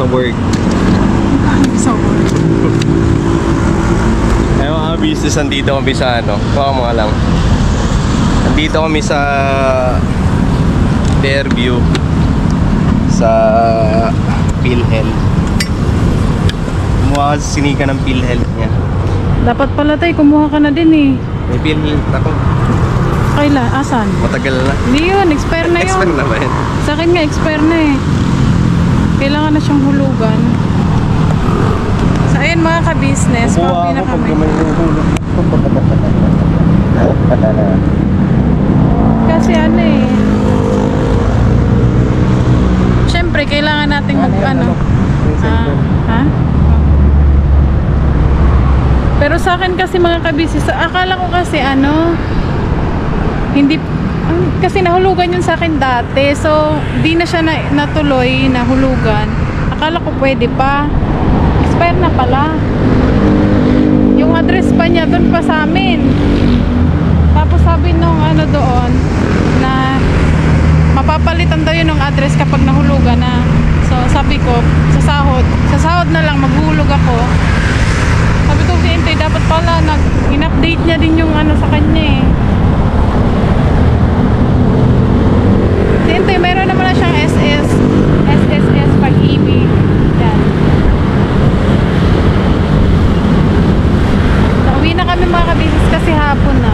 sa work. Sa work. Ay mga business, nandito kami sa ano, baka mga lang. Nandito kami sa Fairview sa PhilHealth. Kumuha ka sa sinika ng PhilHealth niya. Dapat pala tayo, kumuha ka na din eh. May PhilHealth ako. Kailan? Asan? Matagal na. Hindi yun, expire na yun. Expire na ba yun? Sa akin nga, expire na eh. Kailangan na siyang hulugan. So ayun mga ka-business, pauwi na kami. Kasi ano eh, syempre kailangan nating mag ano. Ha? Pero sa akin kasi mga ka-business, akala ko kasi ano, hindi, kasi nahulugan yun sa akin dati. So di na siya natuloy na hulugan. Akala ko pwede pa. Expire na pala. Yung address pa niya doon pa sa amin. Tapos sabi nung ano doon na mapapalitan daw yun ng address kapag nahulugan na. So sabi ko sa sahod na lang maghulog ako. Sabi ko si Intoy, dapat pala in-update niya din yung ano sa kanya eh. Si Intoy, meron naman na siyang SSS Pag-ibig. Yan. Uwi na kami mga ka-business kasi hapon na.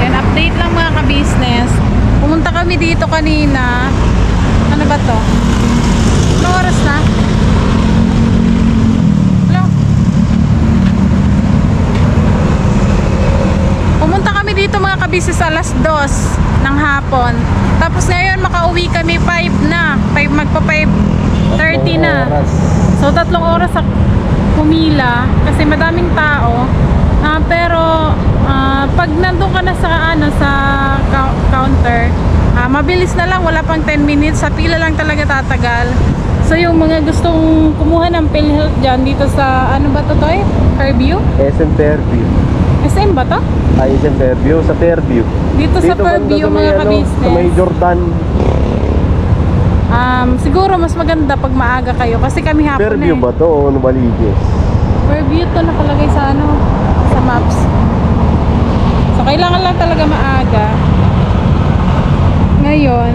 Yan, update lang mga ka-business. Pumunta kami dito kanina. Ano ba to? Anong oras na? Hello? Pumunta kami dito mga ka-business alas 2 ng hapon. Tapos ngayon makauwi kami 5 na. Magpa 5:30 na. So 3 oras sa pumila kasi madaming tao. Pero pag nandun ka na sa ano sa counter, mabilis na lang, wala pang 10 minutes. Sa pila lang talaga tatagal. So yung mga gustong kumuha ng PhilHealth dyan dito sa ano ba to toy? Fairview? SM Fairview. SM ba to? SM Fairview, sa Fairview. Dito sa Fairview mga ka-business. Sa may Jordan. Siguro mas maganda pag maaga kayo kasi kami hapon Fairview eh. ba to o Novaliches? Fairview to nakalagay sa ano, sa maps. So kailangan lang talaga maaga. Ngayon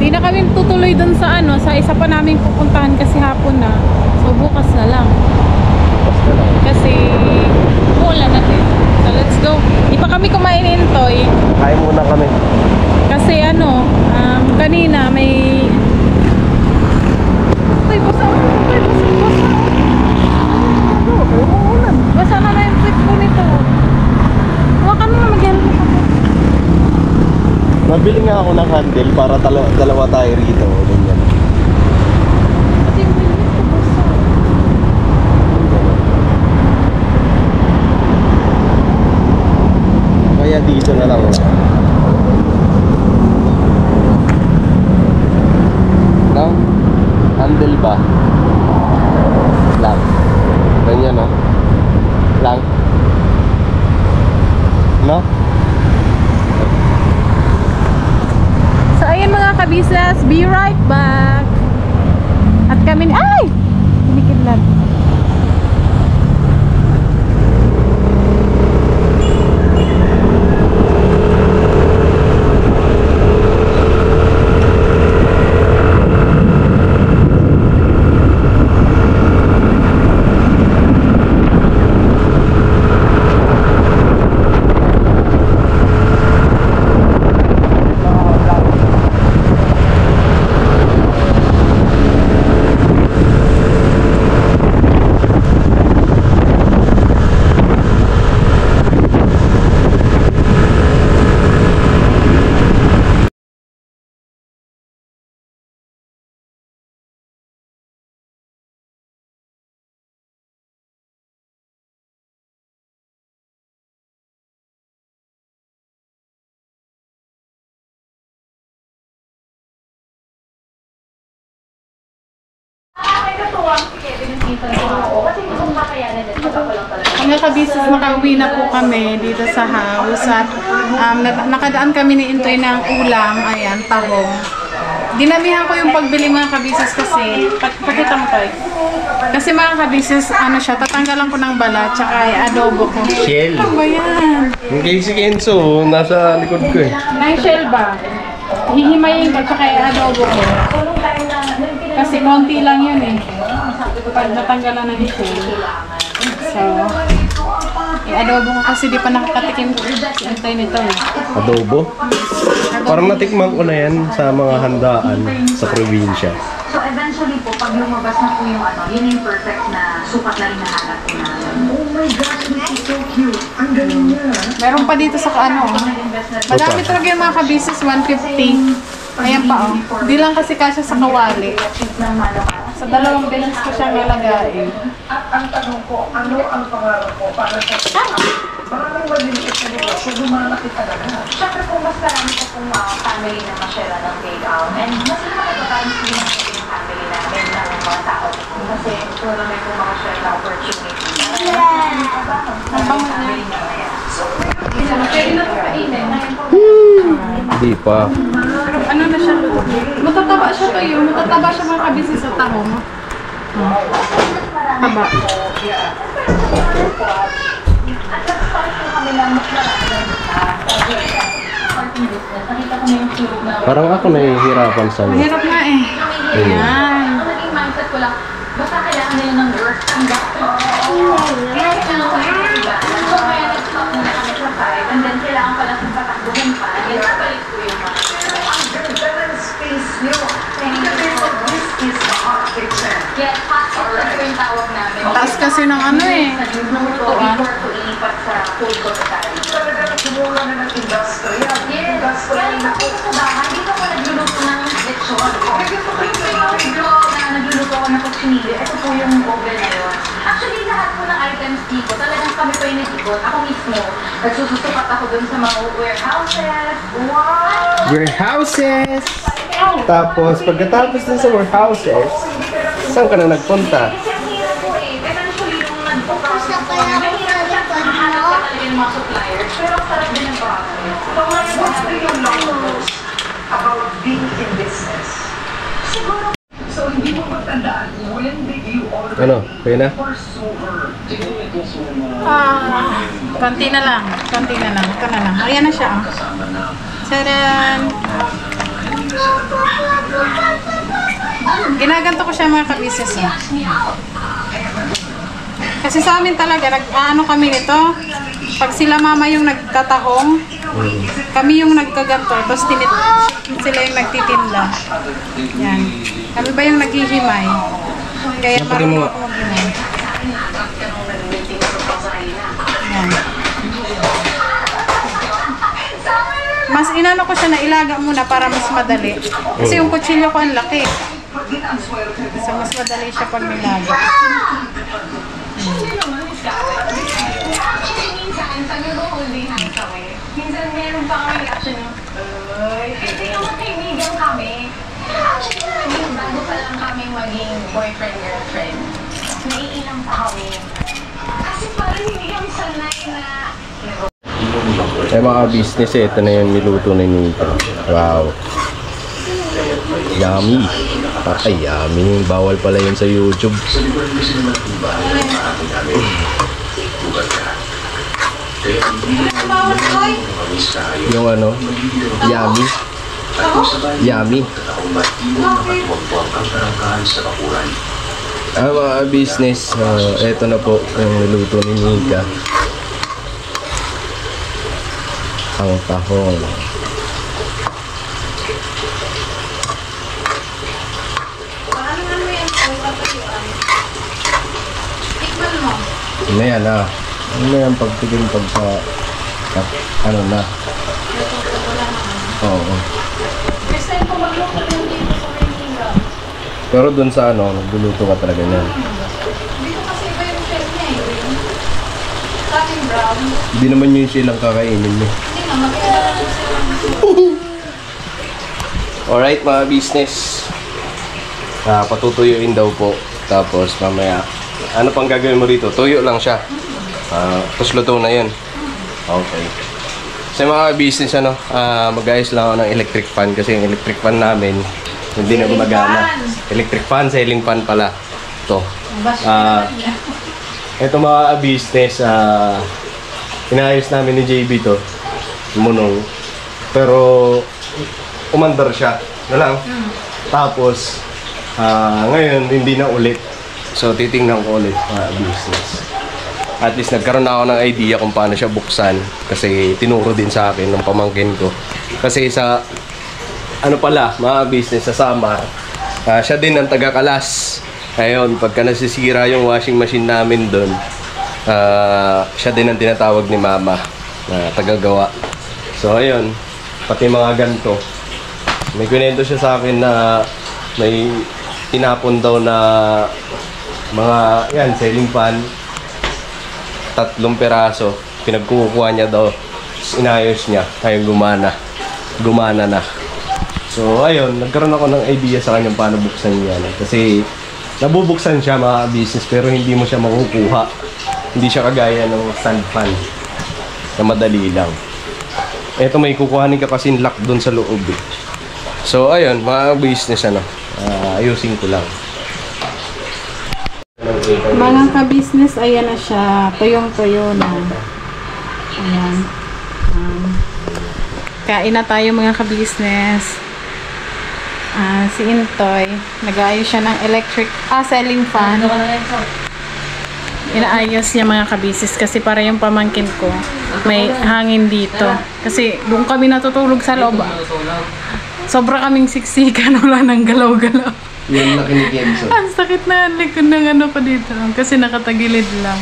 hindi na kami tutuloy dun sa ano, sa isa pa naming pupuntahan kasi hapon na. So bukas na lang. Kasi umuulan na din. So let's go. Di pa kami kumain Intoy. Kain muna kami. Kasi ano, kanina may basa basa na yung trip ko nito. Huwag ka na mag-helmet ako. Nabili nga ako ng handle para dalawa tayo rito. Ganyan. Kasi yung helmet ko basa. Kaya dito na lang. No? Handle ba? Lang. Ganyan no? Lang. No? So ayun mga ka-business, be right back. At kami ay! Kinikidlat. Mga kabisis, makauwi na po kami dito sa house at nakadaan kami ni Intoy ng ulam, ayan, tahong. Dinamihan ko yung pagbili mga kabisis kasi, pakita mo tayo. Kasi mga kabisis, ano siya, tatanggalan ko ng balat, tsaka adobo ko. Shell. Ano ba yan? Yung si Kenzo, nasa likod ko eh. May shell ba? Hihimayin ko, tsaka adobo ko. Kasi konti lang yun eh. Pag natanggalan na ni shell. So, adobo ko kasi di pa nakakatikim ko. Antay nito eh. Adobo? Parang natikman ko na yan sa mga handaan sa probinsya. So eventually po, pag lumabas na po yung ano, yun yung perfect na sukat na rin nahanap po namin. Oh my gosh, this is so cute. Ang galing niya. Meron pa dito sa ano. Madami talaga yung mga kabisis, 150. Ayan pa oh. Di lang kasi kasya sa kawali. Sa dalawang beses ko siyang nilagain. At ang tanong ko, ano ang pangarap ko para sa maraming maliliit na negosyo, lumalaki talaga. Siyempre po, mas marami po pong family na masyara ng takeout. And mas nakakatamis din ang yung family namin ng mga tao. Kasi puro may po mga share na opportunity. Ang bango niya. Pwede na ito kainin. Di pa. Ano na siya? Matataba siya to yun. Matataba siya mga kabisi sa tahong. Taba. At nag-start po kami ng mas marami. Nakita ko na yung tulog na. Parang ako nahihirapan sa iyo. Mahirap nga eh. Ayan. Ang naging mindset ko lang, basta kailangan nila ng work. Kaya kailangan ko yung iba. So kaya nag-stop muna kami sa 5 and then kailangan pala sa patakbuhan pa. Yan balik ko yung mga. Ang ganda ng space niyo. This is the hot kitchen. Yes, hot kitchen po yung tawag namin. Taas kasi ng ano eh. Lutuan. Before ko ilipat sa food hospitality. Talagang sumula na ng industrial. Yes. Kaya ito po sa bahay, dito ko nagluluto ng lechon. Nagluluto ko ng kutsinilyo. Ito po yung oven na yun. Actually, lahat po ng items dito, talagang kami po yung nag-ikot. Ako mismo, nagsususukat ako dun sa mga warehouses. Wow! Warehouses! Tapos, pagkatapos dun sa warehouses, saan ka na nagpunta? Kasi ang hirap po eh. Eventually, nung nag-focus na po, mahirap siya hanap ka talaga yung mga suppliers. Pero ang sarap din ang process. So, what's the your long about being in business? Siguro, So, hindi mo matandaan, when did you already Ano? Kaya na? pursue her? Konti na lang. Konti na lang. Ito na lang. Ayan na siya. Oh. Tadaan! Ginaganto ko siya mga kabisis. Oh. Kasi sa amin talaga, ano kami nito, pag sila mama yung nagtatahong, kami yung nagkaganto, tapos sila yung nagtitinda. Yan. Kami ba yung naghihimay? Kaya marunong ako maghimay. Yan. Mas inano ko siya na ilaga muna para mas madali. Kasi yung kutsilyo ko ang laki. So mas madali siya pag nilaga. minsan meron pa kami reaction yung, hindi naman kaibigan kami. Actually, naging bago pa lang kami maging boyfriend-girlfriend. Naiilang pa kami. Kasi parang hindi kami sanay na Eh mga business eh, ito na yung niluto na nito. Wow. Yummy. Ay, yummy. Bawal pala yun sa YouTube. Yung ano, yummy. Yummy. Mga business, eto na po yung niluto ni Nika. Ang tahong. Ano yan ah? Ano yan pagtigil pagka ano na? Oo. Pero dun sa ano, nagluluto ka talaga niyan. Dito kasi iba yung shell niya eh. Sa akin brown. Hindi naman yun silang kakainin mo. Hindi nga, mag-iala lang sila. Alright mga business. Patutuyuin daw po. Tapos mamaya, ano pang gagawin mo dito? Tuyo lang siya. Tapos luto na yun. Okay. Sa mga business, ano, mag-ayos lang ako ng electric fan kasi yung electric fan namin hindi na gumagana. Electric fan, ceiling fan pala. Ito. Ito mga business, inayos namin ni JB to. Munong. Pero, umandar siya. Na lang. Tapos, ngayon, hindi na ulit. So, titingnan ko ulit mga business. At least nagkaroon na ako ng idea kung paano siya buksan kasi tinuro din sa akin ng pamangkin ko. Kasi sa ano pala, mga business sa Samar, siya din ang taga-kalas. Ayun, pagka nasisira yung washing machine namin doon, siya din ang tinatawag ni Mama na taga-gawa. So ayun, pati mga ganito. May kwento siya sa akin na may tinapon daw na mga yan, ceiling fan. 3 peraso, pinagkukuha niya daw, inayos niya, ayun gumana na. So ayun, nagkaroon ako ng idea sa kanya paano buksan niya, kasi nabubuksan siya mga business pero hindi mo siya makukuha, hindi siya kagaya ng stand fan na madali lang. Eto may kukuhanin ka kasi lock doon sa loob eh. So ayun, mga business ano, ayusin ko lang. Mga ka-business, ayan na siya. Tuyong-tuyo na. Ayan. Kain na tayo mga ka-business. Si Intoy, nag-aayos siya ng ceiling fan. Inaayos niya mga ka-business kasi para yung pamangkin ko may hangin dito. Kasi doon kami natutulog sa loob. Sobra kaming siksikan, wala nang galaw-galaw. Yan laki ni Kenzo. Ang sakit na ang likod ng ano ko dito. Kasi nakatagilid lang.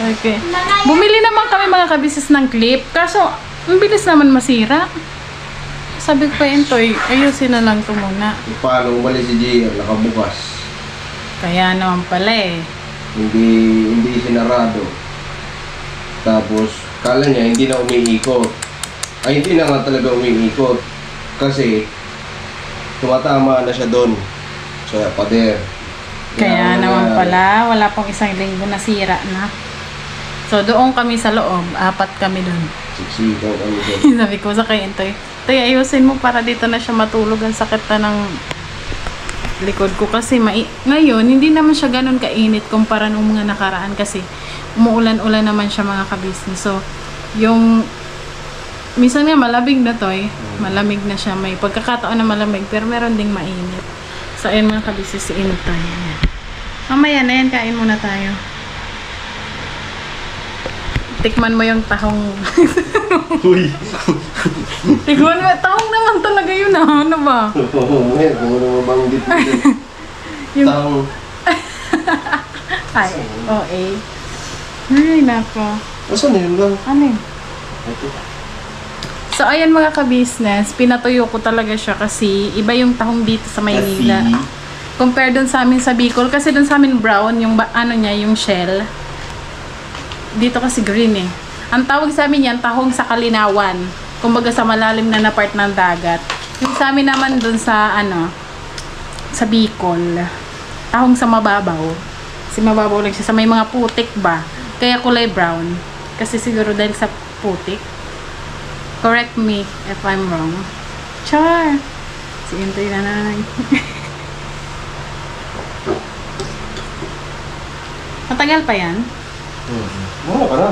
Okay. Bumili naman kami mga kabisis ng clip. Kaso, ang bilis naman masira. Sabi ko pa Intoy, ayusin na lang ito muna. Paano umalis si JR, nakabukas. Kaya naman pala eh. Hindi sinarado. Tapos, kala niya hindi na umiikot. Ay, hindi na nga talaga umiikot. Kasi, tumatama na siya doon. So, pader. Kaya naman pala, wala pong 1 linggo nasira na. So, doon kami sa loob. 4 kami doon. Siksikaw kami doon. Sabi ko sa kay Intoy, Tay, ayusin mo para dito na siya matulog. Ang sakit na ng likod ko. Kasi ngayon, hindi naman siya ganun kainit kumpara nung mga nakaraan. Kasi umuulan-ulan naman siya mga ka-business. So, yung minsan nga malamig na to eh. Malamig na siya. May pagkakataon na malamig pero meron ding mainit. So, ayun mga kabisi si Intoy. Mamaya na yan, kain muna tayo. Tikman mo yung tahong. Uy! Tikman mo, tahong naman talaga yun ah. Ano ba? Oo, ngayon, kung ano mabanggit mo din. Yung... Tahong. Ay, OA. Ay, nako. Asan na yun lang? Ano yun? Ito. So, ayan mga ka-business, pinatuyo ko talaga siya kasi iba yung tahong dito sa Maynila. Compare dun sa amin sa Bicol. Kasi dun sa amin brown, yung ano niya, yung shell. Dito kasi green eh. Ang tawag sa amin yan, tahong sa Kalinawan. Kumbaga sa malalim na part ng dagat. Yung sa amin naman dun sa, ano, sa Bicol. Tahong sa mababaw. Kasi mababaw lang siya. Sa may mga putik ba? Kaya kulay brown. Kasi siguro dahil sa putik. Correct me if I'm wrong. Char! Si Intoy na lang. Matagal pa yan? Muna ka na.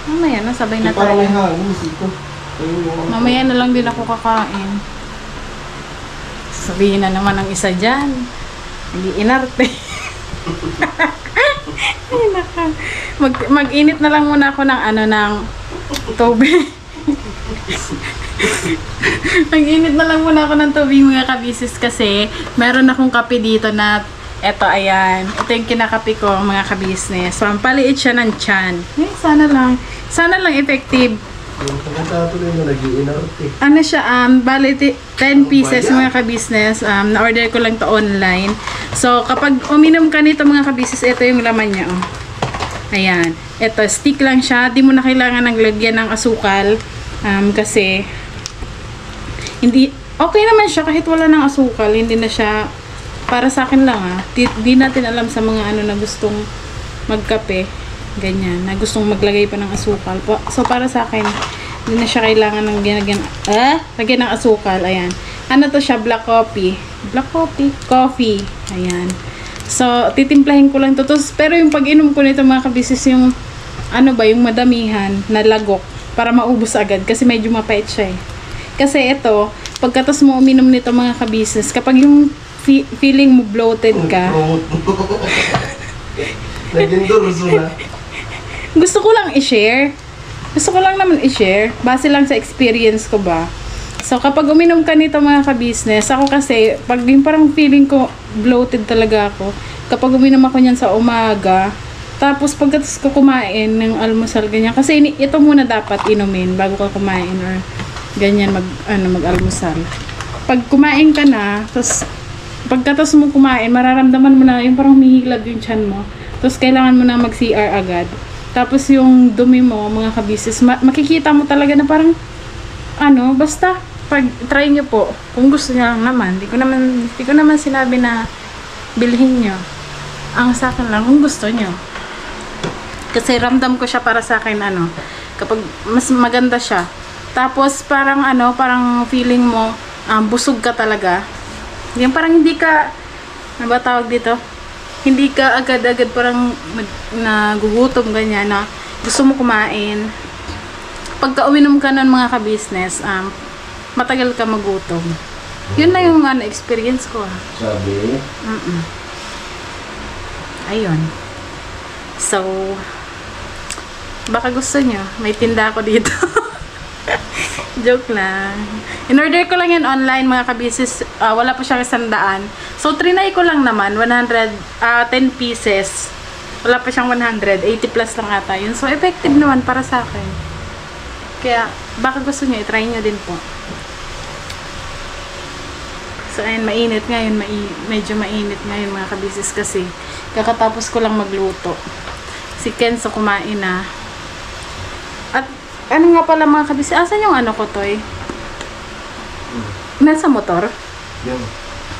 Mamaya na, sabay na Parang tayo. may hangin, siko. Mamaya na lang din ako kakain. Sabihin na naman ang isa dyan. Hindi inarte. Ay, naka. Mag-init na lang muna ako ng ano, ng tubig. Mag-init na lang muna ako ng tubig mga kabisis kasi meron akong kape dito na eto, ayan. Ito yung kinakape ko mga ka-business. So, ang paliit siya ng tiyan. Eh, sana lang effective. Ano siya, bali 10 pieces mga ka-business. Na-order ko lang to online. So, kapag uminom ka nito mga ka-business, ito yung laman niya. Oh. Ayan. Ito, stick lang siya. Di mo na kailangan ng lagyan ng asukal. Kasi, hindi, okay naman siya kahit wala ng asukal. Hindi na siya, para sa akin lang di natin alam sa mga ano na gustong magkape. Ganyan, na gustong maglagay pa ng asukal po. So, para sa akin, hindi na siya kailangan ng lagyan ng asukal. Ayan. Ano to siya? Black coffee. Black coffee? Coffee. Ayan. So, titimplahin ko lang to. Pero yung pag-inom ko nito mga kabisis, yung yung madamihan na lagok para maubos agad. Kasi medyo mapait siya eh. Kasi ito, pagkatas mo uminom nito mga kabisis, kapag yung feeling mo bloated ka, gusto ko lang i-share. Gusto ko lang naman i-share. Base lang sa experience ko ba. So, kapag uminom ka nito mga ka-business, ako kasi, pag yung parang feeling ko, bloated talaga ako. Kapag uminom ako niyan sa umaga, tapos pagkatapos ko kumain ng almusal, ganyan. Kasi ito muna dapat inumin bago ka kumain or ganyan mag-almusal. Pag kumain ka na, tapos pagkatapos mo kumain, mararamdaman mo na yung parang humihilab yung tiyan mo. Tapos kailangan mo na mag-CR agad. Tapos yung dumi mo, mga kabisis, makikita mo talaga na parang, basta, pag try nyo po, kung gusto nyo lang naman, di ko naman sinabi na bilhin nyo. Ang sa akin lang, kung gusto nyo. Kasi ramdam ko siya para sa akin, kapag mas maganda siya. Tapos parang, parang feeling mo, busog ka talaga. Yung parang hindi ka, ano ba tawag dito? Hindi ka agad-agad parang nagugutom ganyan na gusto mo kumain. Pagka uminom ka ng mga ka-business, matagal ka magutom. Yun na yung experience ko. Sabi? Ayun. So, baka gusto nyo. May tinda ako dito. Joke lang. In-order ko lang yan online mga kabisis. Wala pa siyang 100. So, trinay ko lang naman. 10 pieces. Wala pa siyang 100. 80 plus lang ata yun. So, effective naman para sa akin. Kaya, baka gusto nyo, i-try nyo din po. So, ayun, mainit ngayon. Medyo mainit ngayon mga kabisis kasi kakatapos ko lang magluto. Si Kenzo kumain na. At, ano nga pala mga kabisis? Asan yung ko, Toy? Nasa motor?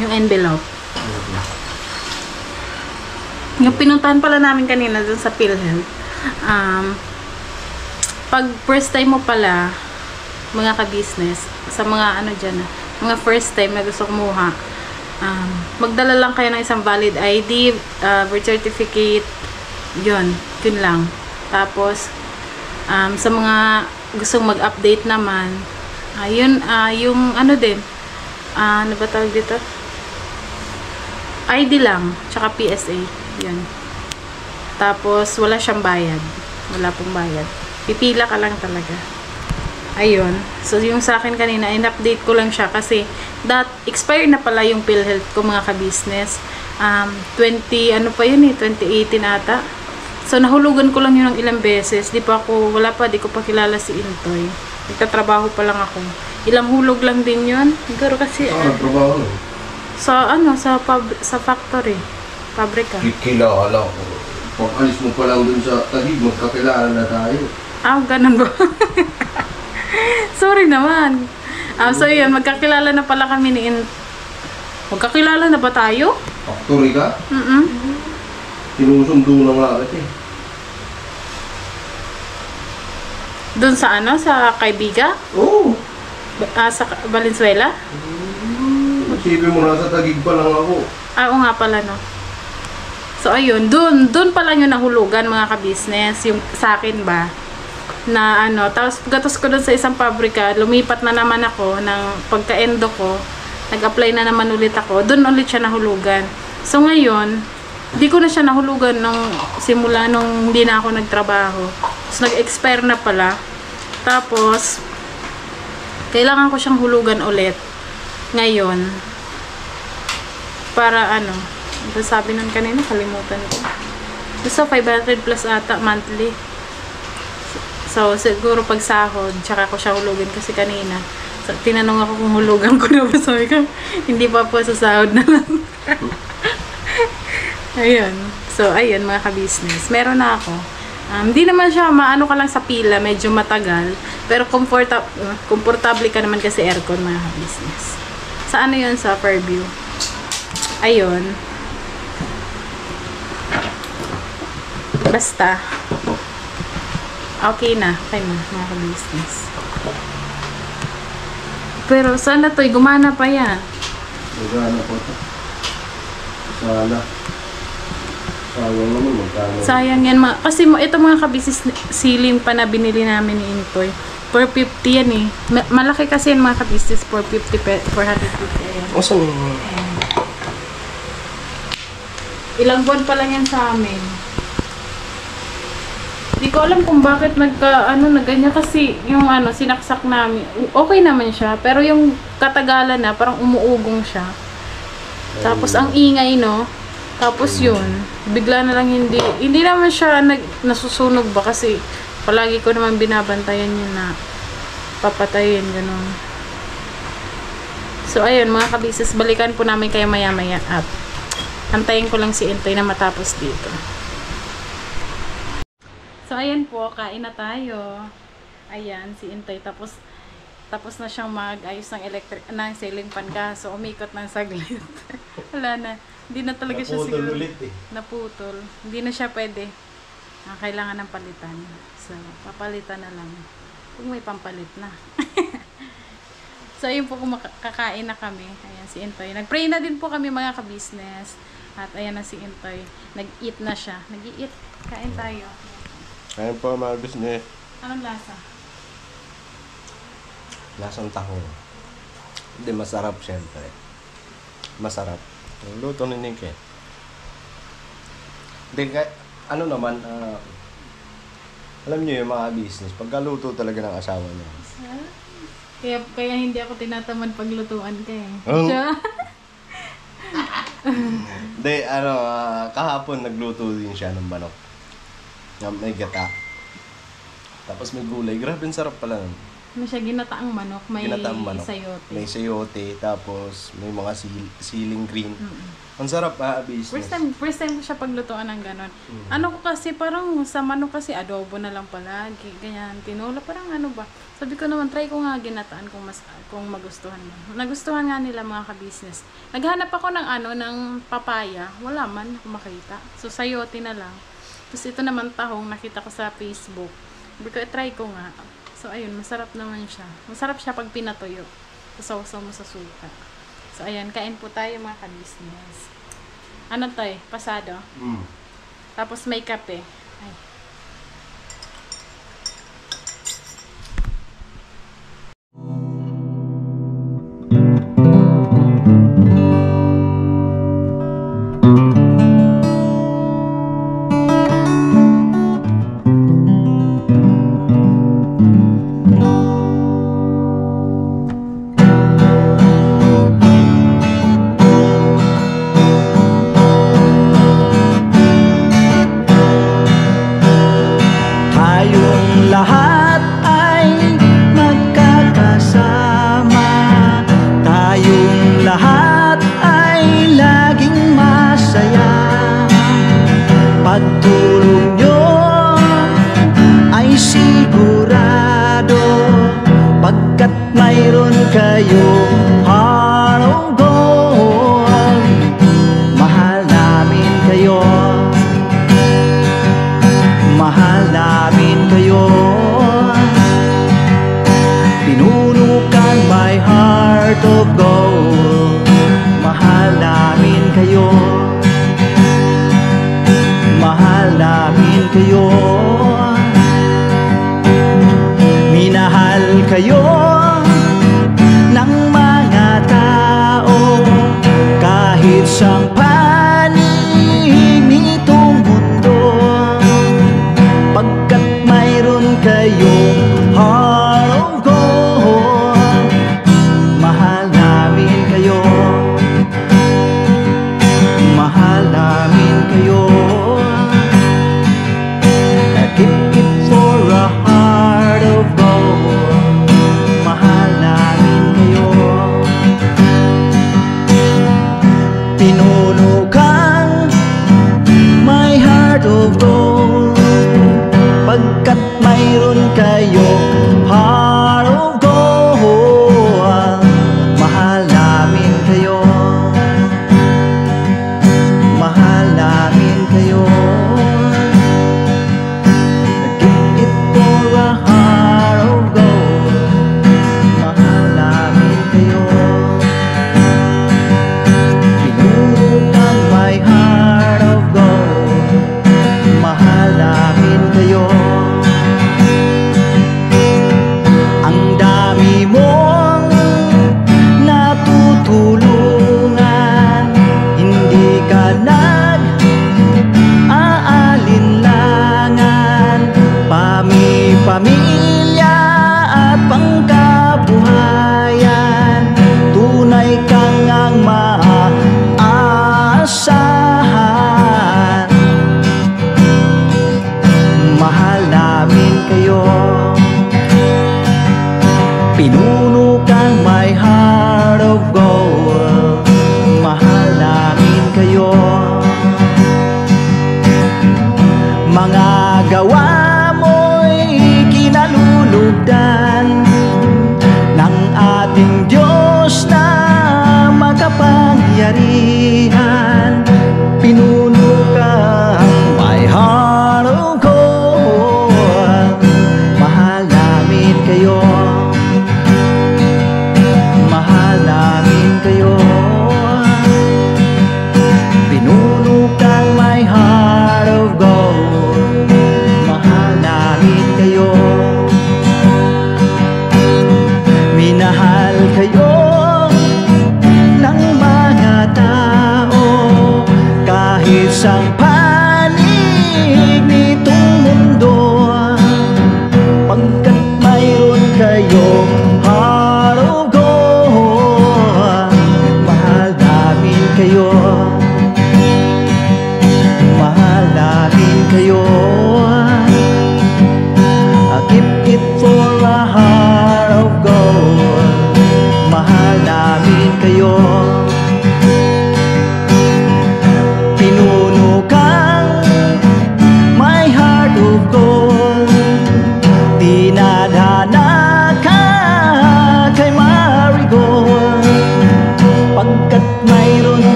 Yung envelope. Yung pinuntahan pala namin kanina dun sa PhilHealth. Pag first time mo pala, mga ka-business, sa mga dyan, mga first time na gusto kumuha, magdala lang kayo ng isang valid ID, birth certificate, yun lang. Tapos, sa mga gustong mag-update naman, yung din, ano ba tawag dito? ID lang, tsaka PSA, yun. Tapos, wala siyang bayad. Wala pong bayad. Pipila ka lang talaga. Ayun. So, yung sa akin kanina, in-update ko lang siya kasi expire na pala yung PhilHealth ko mga ka-business. 2018 ata. So, nahulugan ko lang yun ng ilang beses. Di ko pa kilala si Intoy. Nagtatrabaho pa lang ako. Ilang hulog lang din yun. Siguro kasi, trabaho? sa factory. Pabrika. Kilala ko. Pag alis mo pa lang dun sa Taguig, magkakilala na tayo. Ganun ba? Sorry naman. So, yun, magkakilala na pala kami ni Magkakilala na ba tayo? Factory ka? Sinusundo na nga agad eh. Doon sa sa Kaibiga? Oo. Sa Valenzuela? Isipin mo na sa Taguig pa lang ako. Oo nga pala, no. So, ayun. Doon pa lang yung nahulugan, mga ka-business. Yung sa akin ba? Na tapos gatos ko doon sa isang pabrika, lumipat na naman ako ng pagka-endo ko. Nag-apply na naman ulit ako. Doon ulit siya nahulugan. So, ngayon, di ko na siya nahulugan simula nung hindi na ako nagtrabaho. So, nag-expire na pala. Tapos, kailangan ko siyang hulugan ulit. Ngayon, para sabi nun kanina, kalimutan ko. So, 500 plus ata monthly. So, siguro pag sahod, tsaka ko siya hulugan kasi kanina. So, tinanong ako kung hulugan ko na ba. Sabi ko, hindi pa po sa sahod na lang. Ayun. So, ayun mga ka-business. Meron na ako. Hindi naman siya maano ka lang sa pila, medyo matagal. Pero komportable ka naman kasi aircon mga ka-business. Sa yun? Sa Fairview. Ayun. Basta. Okay na mga ka-business. Pero sana to'y gumana pa yan. Magkano po ito? Sana. Sayang naman magkano. Sayang yan kasi ito mga ka-business ceiling pa na binili namin ni Intoy. 450 yan eh. Malaki kasi yan mga ka-business. 450 yan. O saan? Ilang buwan pa lang yan sa amin. Hindi ko alam kung bakit nagganyan kasi yung sinaksak namin. Okay naman siya, pero yung katagalan na parang umuugong siya. Tapos ang ingay, no? Tapos yun, bigla na lang hindi naman siya nasusunog ba kasi palagi ko naman binabantayan yun na papatayin, gano'n. So ayun mga ka-business, balikan po namin kayo maya-maya at antayin ko lang si Intoy na matapos dito. So ayan po, kain na tayo. Ayan, si Intoy tapos na siyang mag-ayos ng ceiling fan kaso umikot ng saglit. Wala na. Hindi na talaga siya siguro. Ulit eh. Naputol. Hindi na siya pwede. Kailangan ng palitan. So, papalitan na lang. Kung may pampalit na. So, ayun po, kakain na kami. Ayan, si Intoy. Nag-pray na din po kami mga ka-business. At ayan na si Intoy. Nag-eat na siya. Nag-eat. Kain tayo. Ayun po mga business. Anong lasa? Lasang taho. Hindi, masarap syempre. Masarap. Yung luto ni Nick eh. Hindi, naman, alam niyo yung mga business, pagkaluto talaga ng asawa niya. Kaya hindi ako tinatamad paglutuan ka eh. Siya? Hindi, kahapon nagluto din siya ng manok. May gata. Tapos may gulay. Grabe, ang sarap pala nun. Ano siya, ginataang manok, may sayote. May sayote, tapos may mga siling green. Ang sarap business. First time ko siya paglutuan ng ganon. Ano ko kasi, parang sa manok kasi adobo na lang palagi, ganyan, tinola, parang ano ba. Sabi ko naman, try ko nga ginataan kung magustuhan mo. Nagustuhan nga nila mga ka-business. Naghanap ako ng papaya, wala man ako makita. So, sayote na lang. Tapos ito naman tahong, nakita ko sa Facebook. Sabi ko, try ko nga. So, ayun, masarap naman siya. Masarap siya pag pinatuyo. Sasaw-saw mo sa suka. So, ayan, kain po tayo mga ka-business. Ano tayo? Pasado? Tapos may kape. Ay. isang